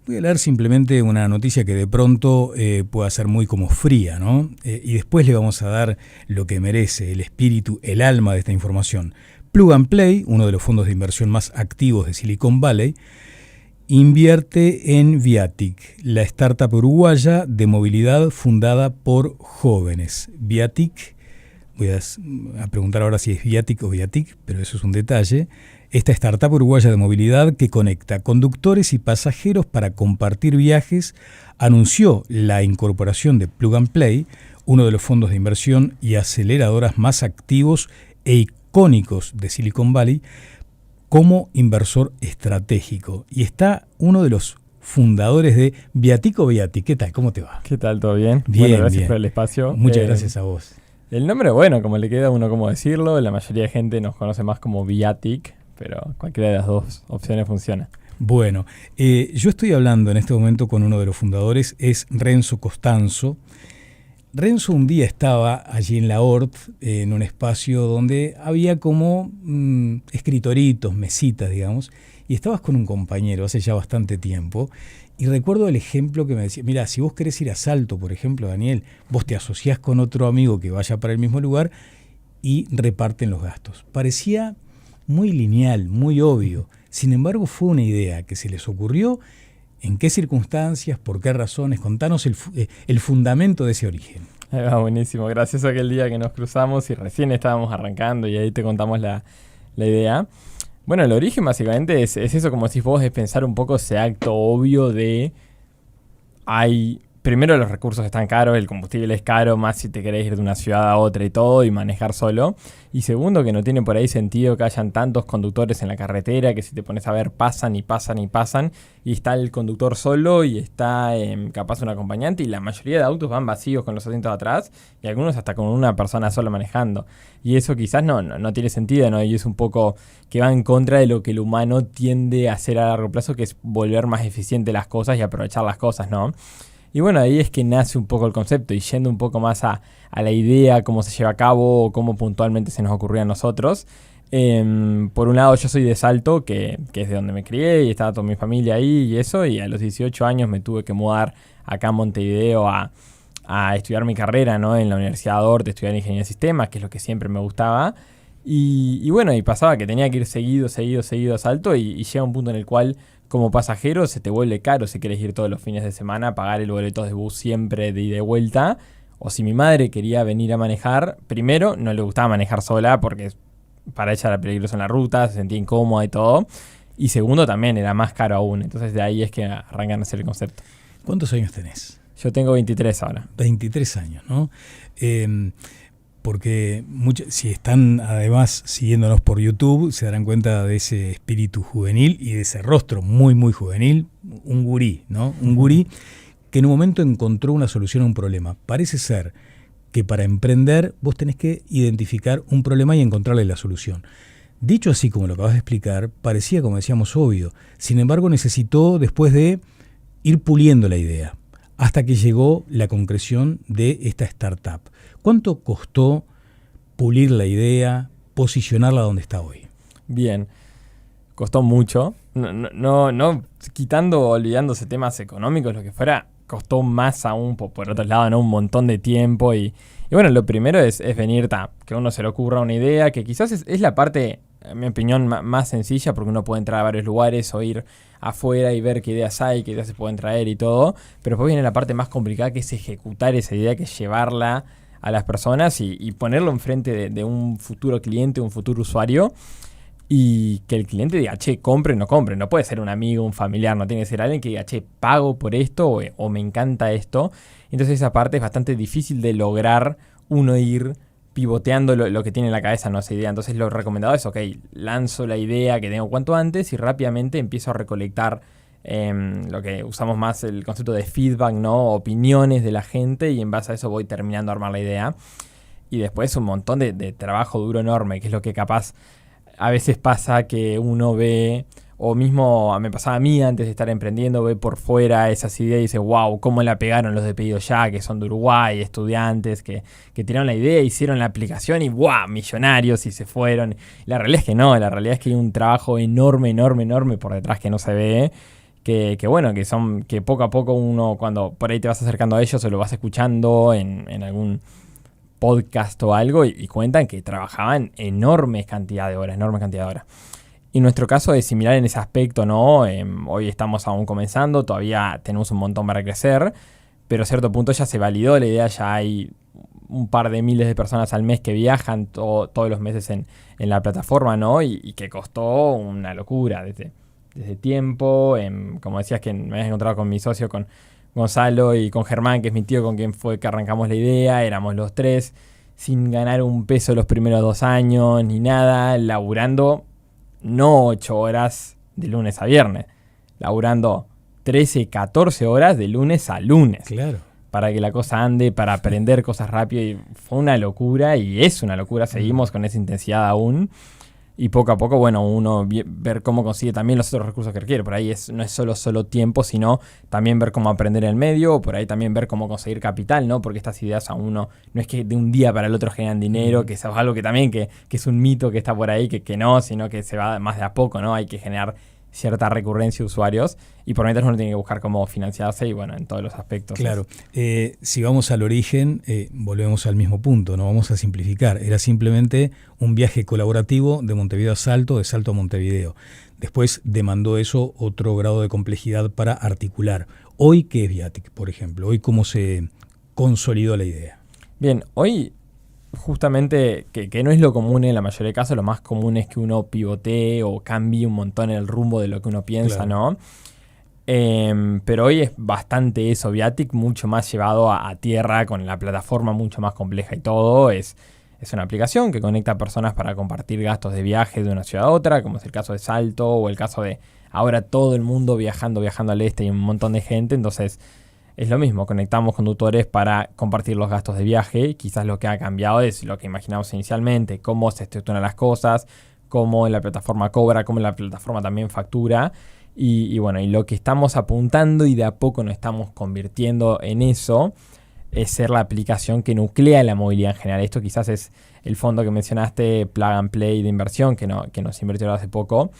Voy a leer simplemente una noticia que de pronto pueda ser muy como fría, ¿no? Y después le vamos a dar lo que merece, el espíritu, el alma de esta información. Plug and Play, uno de los fondos de inversión más activos de Silicon Valley, invierte en Viatic, la startup uruguaya de movilidad fundada por jóvenes. Viatic, voy a preguntar ahora si es Viatic o Viatic, pero eso es un detalle. Esta startup uruguaya de movilidad que conecta conductores y pasajeros para compartir viajes anunció la incorporación de Plug and Play, uno de los fondos de inversión y aceleradoras más activos e icónicos de Silicon Valley, como inversor estratégico. Y está uno de los fundadores de Viatic o Viatic. ¿Qué tal? ¿Cómo te va? ¿Qué tal? ¿Todo bien? Bien, bueno, gracias bien. por el espacio. Muchas gracias a vos. El nombre, bueno, como le queda a uno cómo decirlo, la mayoría de gente nos conoce más como Viatic, pero cualquiera de las dos opciones funciona. Bueno, yo estoy hablando en este momento con uno de los fundadores, es Renzo Costanzo. Renzo un día estaba allí en la ORT, en un espacio donde había como escritoritos, mesitas, digamos, y estabas con un compañero hace ya bastante tiempo, y recuerdo el ejemplo que me decía, mira, si vos querés ir a Salto, por ejemplo, Daniel, vos te asociás con otro amigo que vaya para el mismo lugar y reparten los gastos. Parecía muy lineal, muy obvio. Sin embargo, fue una idea que se les ocurrió. ¿En qué circunstancias? ¿Por qué razones? Contanos el fundamento de ese origen. Buenísimo. Gracias a aquel día que nos cruzamos y recién estábamos arrancando y ahí te contamos la idea. Bueno, el origen básicamente es eso, como decís vos, es pensar un poco ese acto obvio de... Primero, los recursos están caros, el combustible es caro, más si te querés ir de una ciudad a otra y todo, y manejar solo. Y segundo, que no tiene por ahí sentido que hayan tantos conductores en la carretera, que si te pones a ver pasan y pasan y pasan, y está el conductor solo y está capaz un acompañante, y la mayoría de autos van vacíos con los asientos atrás, y algunos hasta con una persona sola manejando. Y eso quizás no tiene sentido, ¿no? Y es un poco que va en contra de lo que el humano tiende a hacer a largo plazo, que es volver más eficiente las cosas y aprovechar las cosas, ¿no? Y bueno, ahí es que nace un poco el concepto, y yendo un poco más a la idea, cómo se lleva a cabo, o cómo puntualmente se nos ocurría a nosotros. Por un lado, yo soy de Salto, que es de donde me crié, y estaba toda mi familia ahí y eso, y a los 18 años me tuve que mudar acá a Montevideo a estudiar mi carrera, ¿no? En la Universidad de Orte, estudiar Ingeniería de Sistemas, que es lo que siempre me gustaba. Y bueno, y pasaba que tenía que ir seguido a Salto, y llega un punto en el cual, como pasajero, se te vuelve caro si querés ir todos los fines de semana, pagar el boleto de bus siempre de ida y de vuelta. O si mi madre quería venir a manejar, primero, no le gustaba manejar sola porque para ella era peligroso en la ruta, se sentía incómoda y todo. Y segundo, también era más caro aún. Entonces de ahí es que arrancan a hacer el concepto. ¿Cuántos años tenés? Yo tengo 23 ahora. 23 años, ¿no? Porque si están además siguiéndonos por YouTube, se darán cuenta de ese espíritu juvenil y de ese rostro muy, muy juvenil, un gurí, ¿no? Un gurí que en un momento encontró una solución a un problema. Parece ser que para emprender vos tenés que identificar un problema y encontrarle la solución. Dicho así como lo acabas de explicar, parecía, como decíamos, obvio. Sin embargo, necesitó después de ir puliendo la idea, hasta que llegó la concreción de esta startup. ¿Cuánto costó pulir la idea, posicionarla donde está hoy? Bien, costó mucho. No quitando, olvidándose temas económicos, lo que fuera, costó más aún, por otro lado, ¿no? Un montón de tiempo. Y bueno, lo primero es venir, que a uno se le ocurra una idea, que quizás es la parte, en mi opinión, más sencilla, porque uno puede entrar a varios lugares o ir afuera y ver qué ideas hay, qué ideas se pueden traer y todo. Pero después viene la parte más complicada, que es ejecutar esa idea, que es llevarla a las personas y ponerlo enfrente de un futuro cliente, un futuro usuario, y que el cliente diga, che, compre o no compre. No puede ser un amigo, un familiar, no tiene que ser alguien que diga, che, pago por esto o me encanta esto. Entonces esa parte es bastante difícil de lograr uno ir pivoteando lo que tiene en la cabeza, no esa idea. Entonces lo recomendado es, ok, lanzo la idea que tengo cuanto antes y rápidamente empiezo a recolectar lo que usamos más, el concepto de feedback, ¿no? Opiniones de la gente, y en base a eso voy terminando de armar la idea. Y después un montón de trabajo duro enorme, que es lo que capaz a veces pasa que uno ve, o mismo me pasaba a mí antes de estar emprendiendo, ve por fuera esas ideas y dice, wow, cómo la pegaron los de Pedido Ya, que son de Uruguay, estudiantes que tiraron la idea, hicieron la aplicación y wow, millonarios, y se fueron. La realidad es que no, la realidad es que hay un trabajo enorme por detrás que no se ve, bueno, que poco a poco uno, cuando por ahí te vas acercando a ellos o lo vas escuchando en algún podcast o algo, y cuentan que trabajaban enormes cantidad de horas. Y nuestro caso es similar en ese aspecto, ¿no? Hoy estamos aún comenzando, todavía tenemos un montón para crecer, pero a cierto punto ya se validó la idea, ya hay un par de miles de personas al mes que viajan todos los meses en la plataforma, ¿no? Y que costó una locura desde tiempo. Como decías que me habías encontrado con mi socio, con Gonzalo, y con Germán, que es mi tío, con quien fue que arrancamos la idea. Éramos los tres, sin ganar un peso los primeros 2 años, ni nada, laburando no 8 horas de lunes a viernes, laburando 13, 14 horas de lunes a lunes. Claro. Para que la cosa ande, para aprender cosas rápido. Y fue una locura, y es una locura. Seguimos con esa intensidad aún. Y poco a poco, bueno, uno ver cómo consigue también los otros recursos que requiere. Por ahí no es solo tiempo, sino también ver cómo aprender en el medio. O por ahí también ver cómo conseguir capital, ¿no? Porque estas ideas a uno no es que de un día para el otro generan dinero, que es algo que también que es un mito que está por ahí, que no, sino que se va más de a poco, ¿no? Hay que generar cierta recurrencia de usuarios, y por mientras uno tiene que buscar cómo financiarse, y bueno, en todos los aspectos. Claro, si vamos al origen, volvemos al mismo punto, no vamos a simplificar, era simplemente un viaje colaborativo de Montevideo a Salto, de Salto a Montevideo. Después demandó eso otro grado de complejidad para articular. Hoy, ¿qué es Viatic, por ejemplo? Hoy, ¿cómo se consolidó la idea? Bien, hoy justamente, que no es lo común en la mayoría de casos, lo más común es que uno pivotee o cambie un montón el rumbo de lo que uno piensa, claro, ¿no? Pero hoy es bastante eso, Viatic, mucho más llevado a tierra, con la plataforma mucho más compleja y todo. Es una aplicación que conecta a personas para compartir gastos de viaje de una ciudad a otra, como es el caso de Salto, o el caso de ahora todo el mundo viajando al este, y un montón de gente. Entonces es lo mismo, conectamos conductores para compartir los gastos de viaje. Quizás lo que ha cambiado es lo que imaginamos inicialmente, cómo se estructuran las cosas, cómo la plataforma cobra, cómo la plataforma también factura. Y bueno, y lo que estamos apuntando, y de a poco nos estamos convirtiendo en eso, es ser la aplicación que nuclea la movilidad en general. Esto quizás es el fondo que mencionaste, Plug and Play de inversión, que nos invirtió hace poco.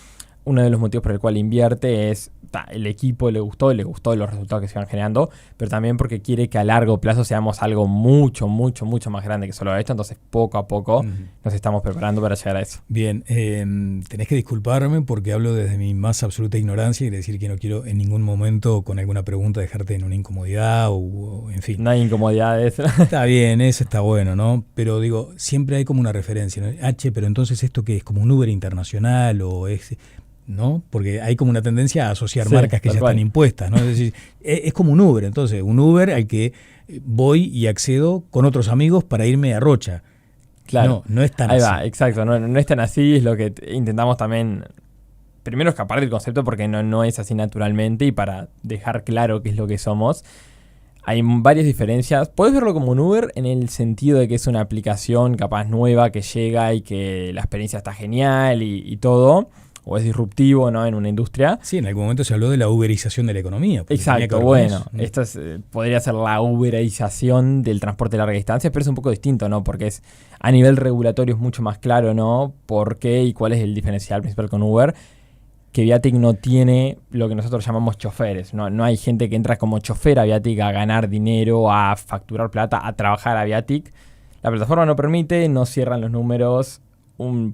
Uno de los motivos por el cual invierte es el equipo le gustó los resultados que se van generando, pero también porque quiere que a largo plazo seamos algo mucho, mucho, mucho más grande que solo esto. Entonces, poco a poco nos estamos preparando para llegar a eso. Bien, tenés que disculparme porque hablo desde mi más absoluta ignorancia, y decir que no quiero en ningún momento con alguna pregunta dejarte en una incomodidad o en fin. No hay incomodidades. Está bien, eso está bueno, ¿no? Pero digo, siempre hay como una referencia, ¿no? Pero entonces, ¿esto qué es? ¿Como un Uber internacional o es...? ¿No? Porque hay como una tendencia a asociar marcas que ya están impuestas, ¿no? Es decir, es como un Uber. Entonces, un Uber al que voy y accedo con otros amigos para irme a Rocha. Claro. No es tan así. así. Ahí va, exacto. No es tan así. Es lo que intentamos también, primero, escapar del concepto, porque no es así naturalmente, y para dejar claro qué es lo que somos. Hay varias diferencias. Puedes verlo como un Uber en el sentido de que es una aplicación capaz nueva que llega y que la experiencia está genial y todo, o es disruptivo, ¿no? En una industria. Sí, en algún momento se habló de la uberización de la economía. Exacto, bueno, esto podría ser la uberización del transporte de larga distancia, pero es un poco distinto, ¿no? Porque a nivel regulatorio es mucho más claro, ¿no? ¿Por qué y cuál es el diferencial principal con Uber? Que Viatic no tiene lo que nosotros llamamos choferes. No hay gente que entra como chofer a Viatic a ganar dinero, a facturar plata, a trabajar a Viatic. La plataforma no permite, no cierran los números.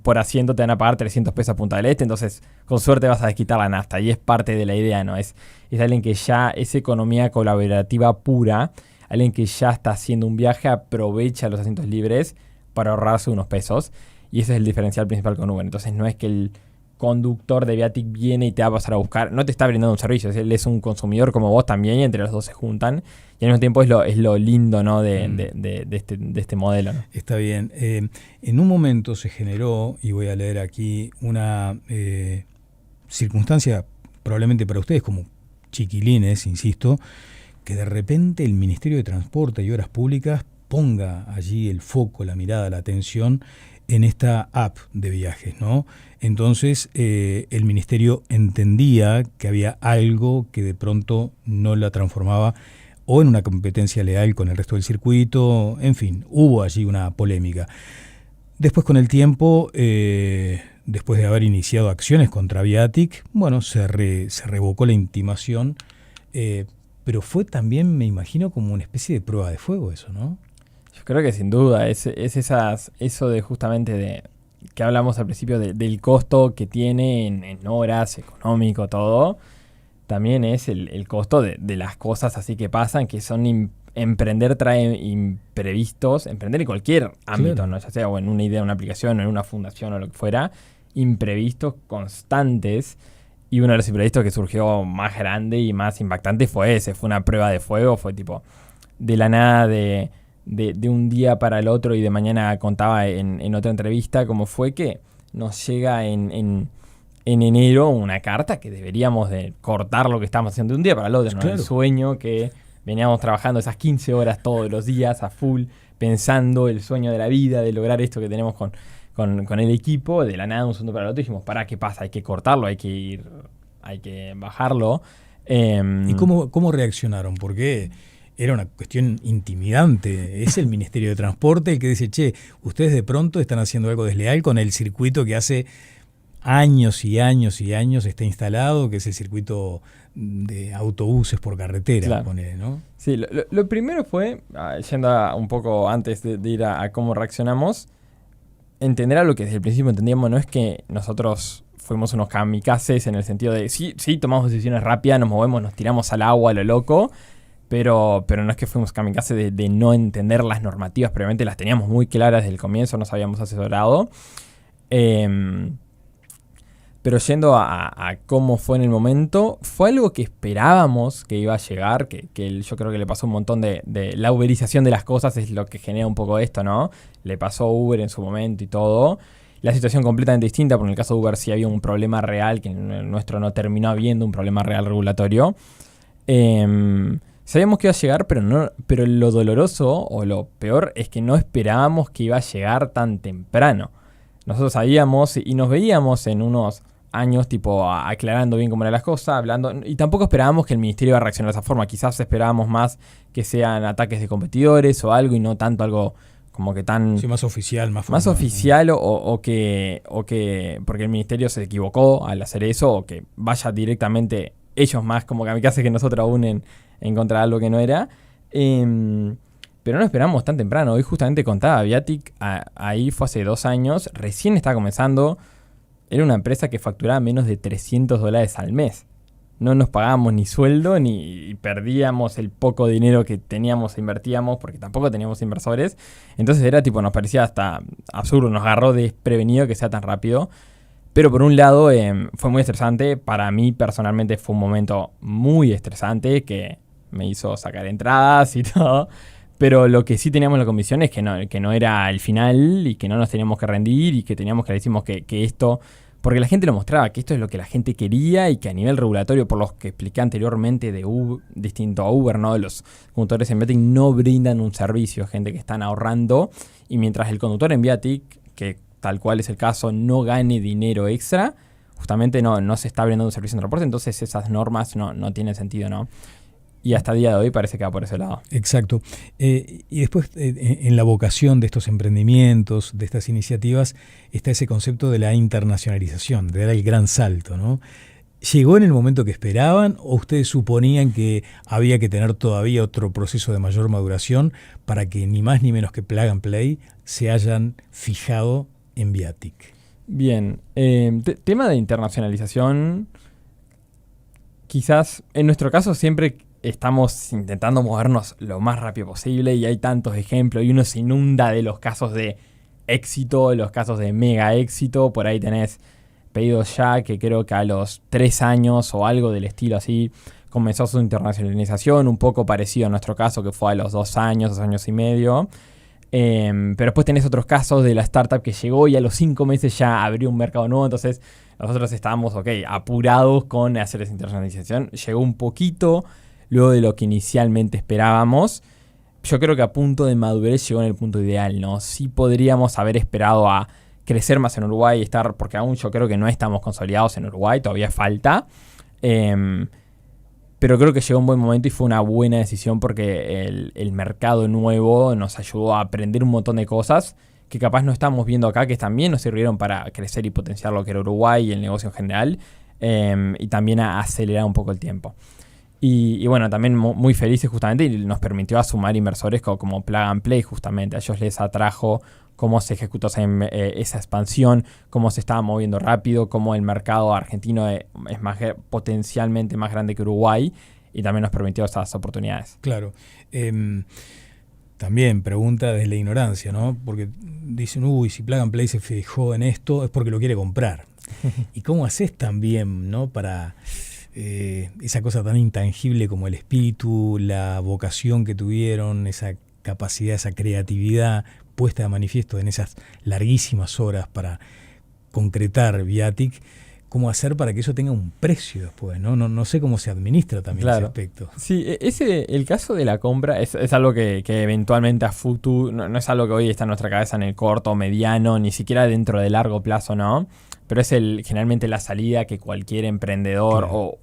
Por asiento te van a pagar 300 pesos a Punta del Este, entonces con suerte vas a desquitar la nafta, y es parte de la idea, ¿no? Es alguien que ya es economía colaborativa pura, alguien que ya está haciendo un viaje, aprovecha los asientos libres para ahorrarse unos pesos, y ese es el diferencial principal con Uber. Entonces no es que el conductor de Viatic viene y te va a pasar a buscar, no te está brindando un servicio, él es un consumidor como vos también, y entre los dos se juntan, y al mismo tiempo es lo lindo, ¿no? de este modelo, ¿no? Está bien. En un momento se generó, y voy a leer aquí, una circunstancia probablemente para ustedes como chiquilines, insisto, que de repente el Ministerio de Transporte y Obras Públicas ponga allí el foco, la mirada, la atención en esta app de viajes, ¿no? Entonces el ministerio entendía que había algo que de pronto no la transformaba o en una competencia leal con el resto del circuito. En fin, hubo allí una polémica. Después, con el tiempo, después de haber iniciado acciones contra Viatic, bueno, se revocó la intimación, pero fue también, me imagino, como una especie de prueba de fuego eso, ¿no? Yo creo que sin duda, eso de justamente de que hablamos al principio del costo que tiene en horas, económico, todo, también es el costo de las cosas así que pasan, que son emprender trae imprevistos, emprender en cualquier ámbito, claro, ¿no? Ya sea o en una idea, una aplicación, o en una fundación o lo que fuera, imprevistos constantes. Y uno de los imprevistos que surgió más grande y más impactante fue ese, fue una prueba de fuego, fue tipo de la nada de un día para el otro, y de mañana contaba en otra entrevista cómo fue que nos llega en enero una carta que deberíamos de cortar lo que estábamos haciendo de un día para el otro, ¿no? Claro. El sueño que veníamos trabajando esas 15 horas todos los días a full, pensando el sueño de la vida, de lograr esto que tenemos con el equipo, de la nada un segundo para el otro dijimos, ¿para qué pasa? Hay que cortarlo, hay que bajarlo. ¿Y cómo reaccionaron? Porque era una cuestión intimidante. Es el Ministerio de Transporte el que dice, che, ustedes de pronto están haciendo algo desleal con el circuito que hace años y años y años está instalado, que es el circuito de autobuses por carretera, claro, ponele, ¿no? Sí, lo primero fue, yendo un poco antes de ir a cómo reaccionamos, entender a lo que desde el principio entendíamos. No es que nosotros fuimos unos kamikazes en el sentido de, sí, tomamos decisiones rápidas, nos movemos, nos tiramos al agua a lo loco, pero no es que fuimos kamikazes de no entender las normativas previamente, las teníamos muy claras desde el comienzo, nos habíamos asesorado. Pero yendo a cómo fue en el momento, fue algo que esperábamos que iba a llegar, que yo creo que le pasó un montón de la uberización de las cosas, es lo que genera un poco esto, ¿no? Le pasó a Uber en su momento y todo. La situación completamente distinta, porque en el caso de Uber sí había un problema real, que en el nuestro no terminó habiendo un problema real regulatorio. Sabíamos que iba a llegar, pero lo doloroso o lo peor es que no esperábamos que iba a llegar tan temprano. Nosotros sabíamos y nos veíamos en unos años tipo aclarando bien cómo eran las cosas, hablando, y tampoco esperábamos que el ministerio iba a reaccionar de esa forma. Quizás esperábamos más que sean ataques de competidores o algo, y no tanto algo como que tan... Sí, más oficial, más formal. Más oficial, o que porque el ministerio se equivocó al hacer eso, o que vaya directamente ellos más como kamikaze que nosotros aún en contra de algo que no era. Pero no esperamos tan temprano. Hoy justamente contaba Viatic, ahí fue hace 2 años, recién estaba comenzando. Era una empresa que facturaba menos de $300 al mes. No nos pagábamos ni sueldo, ni perdíamos el poco dinero que teníamos e invertíamos, porque tampoco teníamos inversores. Entonces era tipo, nos parecía hasta absurdo, nos agarró desprevenido que sea tan rápido. Pero por un lado fue muy estresante. Para mí personalmente fue un momento muy estresante que me hizo sacar entradas y todo. Pero lo que sí teníamos la convicción es que no era el final, y que no nos teníamos que rendir, y que teníamos que decirnos que esto, porque la gente lo mostraba, que esto es lo que la gente quería, y que a nivel regulatorio, por los que expliqué anteriormente de Uber, distinto a Uber, ¿no? Los conductores en Viatic no brindan un servicio, gente que están ahorrando, y mientras el conductor en Viatic, que tal cual es el caso, no gane dinero extra, justamente no se está brindando un servicio en transporte, entonces esas normas no tienen sentido, ¿no? Y hasta el día de hoy parece que va por ese lado. Exacto. Y después, en la vocación de estos emprendimientos, de estas iniciativas, está ese concepto de la internacionalización, de dar el gran salto, ¿no? ¿Llegó en el momento que esperaban, o ustedes suponían que había que tener todavía otro proceso de mayor maduración para que ni más ni menos que Plug and Play se hayan fijado en Viatic? Bien. Tema de internacionalización, quizás en nuestro caso siempre estamos intentando movernos lo más rápido posible, y hay tantos ejemplos y uno se inunda de los casos de éxito, los casos de mega éxito. Por ahí tenés Pedidos Ya, que creo que a los 3 años o algo del estilo así comenzó su internacionalización, un poco parecido a nuestro caso, que fue a los 2 años, 2 años y medio. Pero después tenés otros casos de la startup que llegó y a los 5 meses ya abrió un mercado nuevo. Entonces nosotros estábamos apurados con hacer esa internacionalización. Llegó un poquito luego de lo que inicialmente esperábamos. Yo creo que a punto de madurez llegó en el punto ideal, ¿no? Sí podríamos haber esperado a crecer más en Uruguay y estar, porque aún yo creo que no estamos consolidados en Uruguay, todavía falta. Pero creo que llegó un buen momento y fue una buena decisión, porque el mercado nuevo nos ayudó a aprender un montón de cosas que capaz no estamos viendo acá, que también nos sirvieron para crecer y potenciar lo que era Uruguay y el negocio en general, y también a acelerar un poco el tiempo. Y bueno, también muy felices justamente, y nos permitió a sumar inversores como Plug and Play justamente. A ellos les atrajo cómo se ejecutó esa expansión, cómo se estaba moviendo rápido, cómo el mercado argentino es potencialmente más grande que Uruguay, y también nos permitió esas oportunidades. Claro. También pregunta desde la ignorancia, ¿no? Porque dicen, si Plug and Play se fijó en esto es porque lo quiere comprar. ¿Y cómo haces también, ¿no? Para esa cosa tan intangible como el espíritu, la vocación que tuvieron, esa capacidad, esa creatividad puesta de manifiesto en esas larguísimas horas para concretar Viatic? ¿Cómo hacer para que eso tenga un precio después? No sé cómo se administra también ese aspecto. Sí, el caso de la compra es algo que eventualmente a futuro, no es algo que hoy está en nuestra cabeza en el corto o mediano, ni siquiera dentro de largo plazo, ¿no? Pero es generalmente la salida que cualquier emprendedor o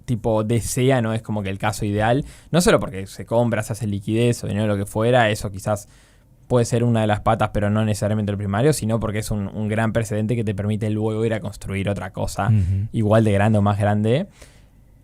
tipo desea, ¿no? Es como que el caso ideal, no solo porque se compra, se hace liquidez o dinero, lo que fuera, eso quizás puede ser una de las patas, pero no necesariamente el primario, sino porque es un gran precedente que te permite luego ir a construir otra cosa igual de grande o más grande,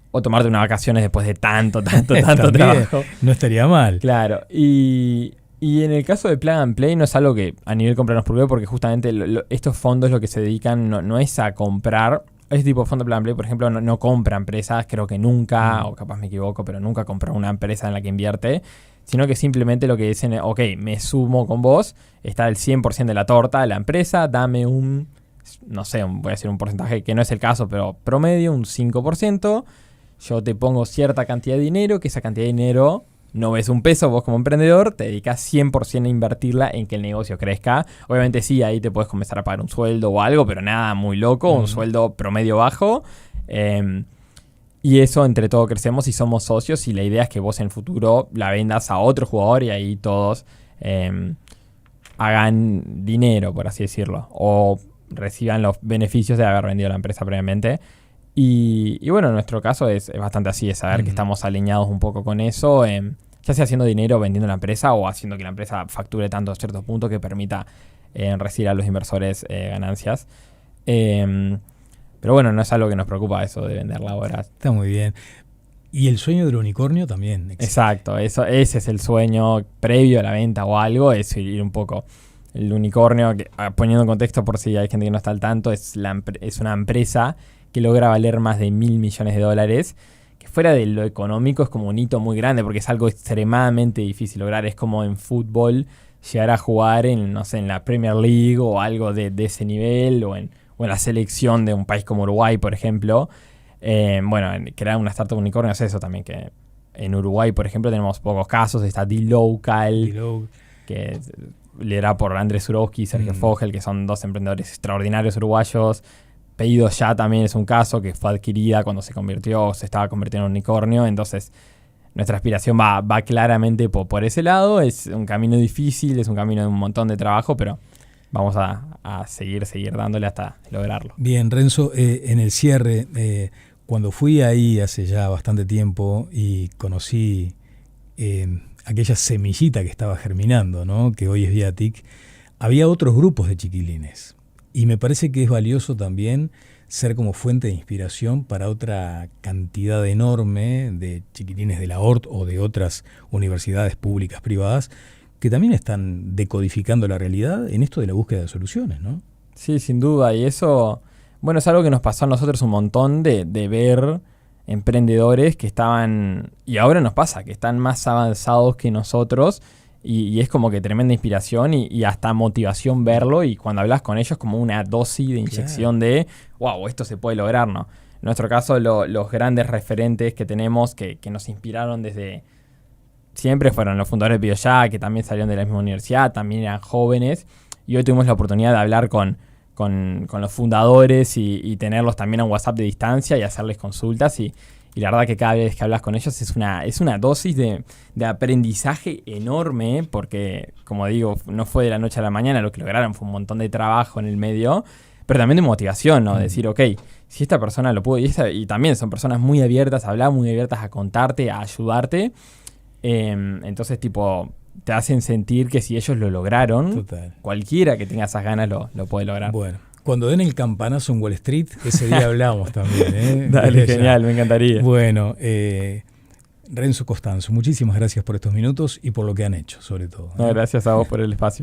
o tomarte unas vacaciones después de tanto trabajo. No estaría mal. Claro, y en el caso de Plug and Play no es algo que a nivel compra nos preocupe, porque justamente estos fondos lo que se dedican no es a comprar. Este tipo de fondo Plug and Play, por ejemplo, no compra empresas, creo que nunca, o capaz me equivoco, pero nunca compró una empresa en la que invierte, sino que simplemente lo que dicen es, ok, me sumo con vos, está el 100% de la torta de la empresa, dame voy a decir un porcentaje que no es el caso, pero promedio, un 5%, yo te pongo cierta cantidad de dinero, que esa cantidad de dinero no ves un peso, vos como emprendedor te dedicas 100% a invertirla en que el negocio crezca. Obviamente sí, ahí te puedes comenzar a pagar un sueldo o algo, pero nada muy loco, un sueldo promedio bajo. Y eso entre todos crecemos y somos socios, y la idea es que vos en el futuro la vendas a otro jugador y ahí todos hagan dinero, por así decirlo, o reciban los beneficios de haber vendido la empresa previamente. Y bueno, en nuestro caso es bastante así, es saber que estamos alineados un poco con eso, ya sea haciendo dinero vendiendo la empresa o haciendo que la empresa facture tanto a cierto punto que permita recibir a los inversores ganancias. Pero bueno, no es algo que nos preocupa eso de venderla ahora. Está muy bien. Y el sueño del unicornio también existe. Exacto, ese es el sueño previo a la venta o algo, es ir un poco. El unicornio, poniendo en contexto por si hay gente que no está al tanto, es una empresa que logra valer más de $1.000 millones, que fuera de lo económico es como un hito muy grande, porque es algo extremadamente difícil lograr. Es como en fútbol llegar a jugar en la Premier League o algo de ese nivel, o en la selección de un país como Uruguay, por ejemplo. Crear una startup unicornio es eso también, que en Uruguay, por ejemplo, tenemos pocos casos. Está dLocal, que es liderada por Andrés Surowski y Sergio Fogel, que son dos emprendedores extraordinarios uruguayos. Pedido Ya también es un caso que fue adquirida cuando se estaba convirtiendo en un unicornio. Entonces, nuestra aspiración va claramente por ese lado. Es un camino difícil, es un camino de un montón de trabajo, pero vamos a seguir dándole hasta lograrlo. Bien, Renzo, en el cierre, cuando fui ahí hace ya bastante tiempo y conocí aquella semillita que estaba germinando, ¿no? Que hoy es Viatic, había otros grupos de chiquilines. Y me parece que es valioso también ser como fuente de inspiración para otra cantidad enorme de chiquilines de la ORT o de otras universidades públicas, privadas, que también están decodificando la realidad en esto de la búsqueda de soluciones, ¿no? Sí, sin duda. Y eso, bueno, es algo que nos pasó a nosotros un montón de ver emprendedores que estaban, y ahora nos pasa, que están más avanzados que nosotros. Y es como que tremenda inspiración y hasta motivación verlo, y cuando hablas con ellos como una dosis de inyección de wow, esto se puede lograr, ¿no? En nuestro caso, los grandes referentes que tenemos que nos inspiraron desde siempre fueron los fundadores de Pedido Ya, que también salieron de la misma universidad, también eran jóvenes, y hoy tuvimos la oportunidad de hablar con los fundadores y tenerlos también en WhatsApp de distancia y hacerles consultas, y la verdad que cada vez que hablas con ellos es una dosis de aprendizaje enorme, porque, como digo, no fue de la noche a la mañana lo que lograron, fue un montón de trabajo en el medio, pero también de motivación, ¿no? Decir, ok, si esta persona lo pudo, y también son personas muy abiertas a hablar, muy abiertas a contarte, a ayudarte. Entonces, tipo, te hacen sentir que si ellos lo lograron, Total. cualquiera que tenga esas ganas lo puede lograr. Bueno, cuando den el campanazo en Wall Street, ese día hablamos también. Dale, Desde genial, ya. me encantaría. Bueno, Renzo Costanzo, muchísimas gracias por estos minutos y por lo que han hecho, sobre todo. No, gracias a vos por el espacio.